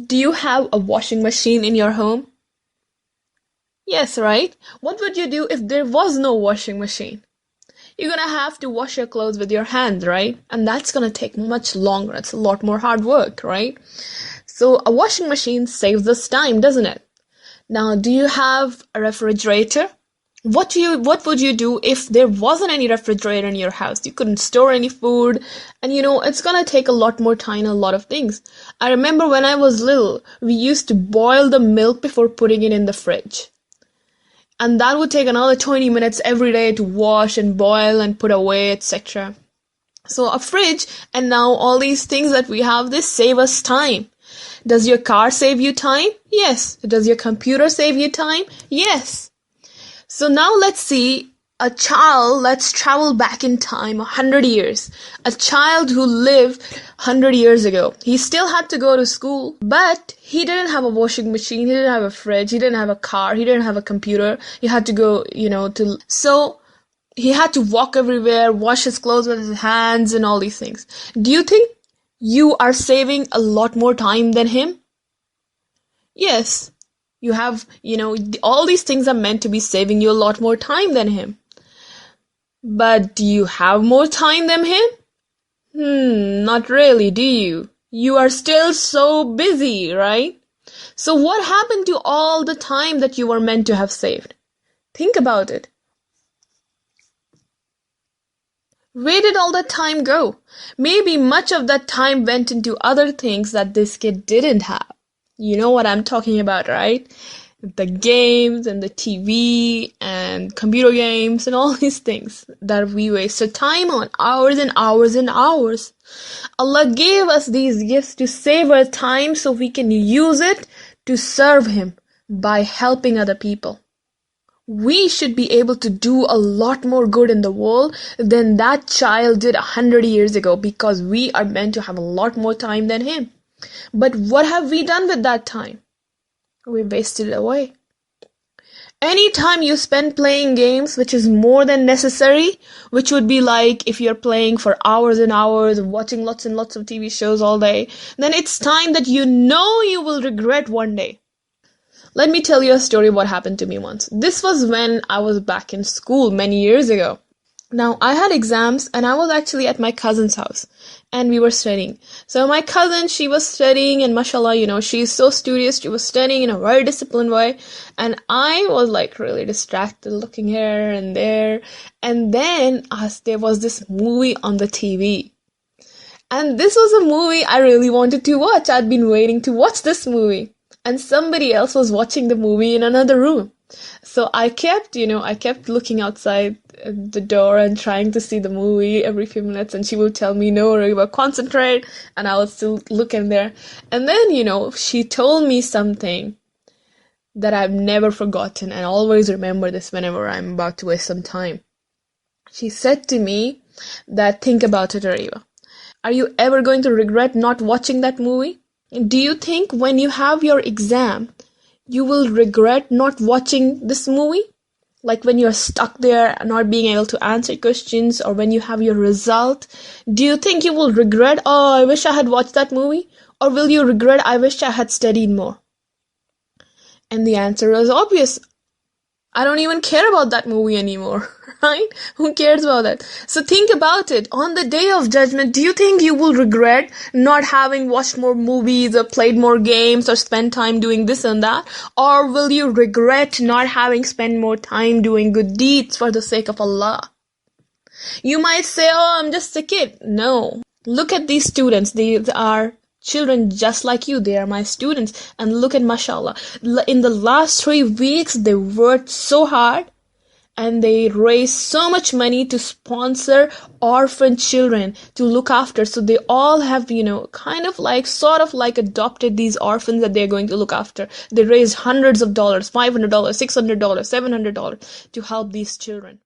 Do you have a washing machine in your home? Yes, right? What would you do if there was no washing machine? You're gonna have to wash your clothes with your hands, right? And that's gonna take much longer. It's a lot more hard work, right? So a washing machine saves us time, doesn't it? Now, do you have a refrigerator? What would you do if there wasn't any refrigerator in your house? You couldn't store any food, and it's gonna take a lot more time, a lot of things. I remember when I was little, we used to boil the milk before putting it in the fridge. And that would take another 20 minutes every day to wash and boil and put away, etc. So a fridge and now all these things that we have, this save us time. Does your car save you time? Yes. Does your computer save you time? Yes. So now let's travel back in time 100 years. A child who lived 100 years ago. He still had to go to school, but he didn't have a washing machine, he didn't have a fridge, he didn't have a car, he didn't have a computer. He had to go, so he had to walk everywhere, wash his clothes with his hands and all these things. Do you think you are saving a lot more time than him? Yes. You have, all these things are meant to be saving you a lot more time than him. But do you have more time than him? Not really, do you? You are still so busy, right? So what happened to all the time that you were meant to have saved? Think about it. Where did all that time go? Maybe much of that time went into other things that this kid didn't have. You know what I'm talking about, right? The games and the TV and computer games and all these things that we wasted time on, hours and hours and hours. Allah gave us these gifts to save our time so we can use it to serve Him by helping other people. We should be able to do a lot more good in the world than that child did 100 years ago because we are meant to have a lot more time than him. But what have we done with that time? We wasted it away. Any time you spend playing games, which is more than necessary, which would be like if you're playing for hours and hours, watching lots and lots of TV shows all day, then it's time that you will regret one day. Let me tell you a story what happened to me once. This was when I was back in school many years ago. Now, I had exams and I was actually at my cousin's house and we were studying. So my cousin, she was studying and mashallah, she's so studious. She was studying in a very disciplined way. And I was like really distracted looking here and there. And then there was this movie on the TV. And this was a movie I really wanted to watch. I'd been waiting to watch this movie. And somebody else was watching the movie in another room. So I kept looking outside the door and trying to see the movie every few minutes, and she would tell me, no, Riva, concentrate, and I would still look in there. And then, she told me something that I've never forgotten, and always remember this whenever I'm about to waste some time. She said to me that, think about it, Riva. Are you ever going to regret not watching that movie? Do you think when you have your exam, you will regret not watching this movie? Like when you're stuck there not being able to answer questions, or when you have your result, do you think you will regret, oh, I wish I had watched that movie? Or will you regret, I wish I had studied more? And the answer is obvious. I don't even care about that movie anymore, right? Who cares about that? So think about it. On the day of judgment, do you think you will regret not having watched more movies or played more games or spent time doing this and that? Or will you regret not having spent more time doing good deeds for the sake of Allah? You might say, oh, I'm just a kid. No. Look at these students. These are children just like you. They are my students. And look at mashallah. In the last 3 weeks, they worked so hard and they raised so much money to sponsor orphan children to look after. So they all have, sort of adopted these orphans that they're going to look after. They raised hundreds of dollars, $500, $600, $700 to help these children.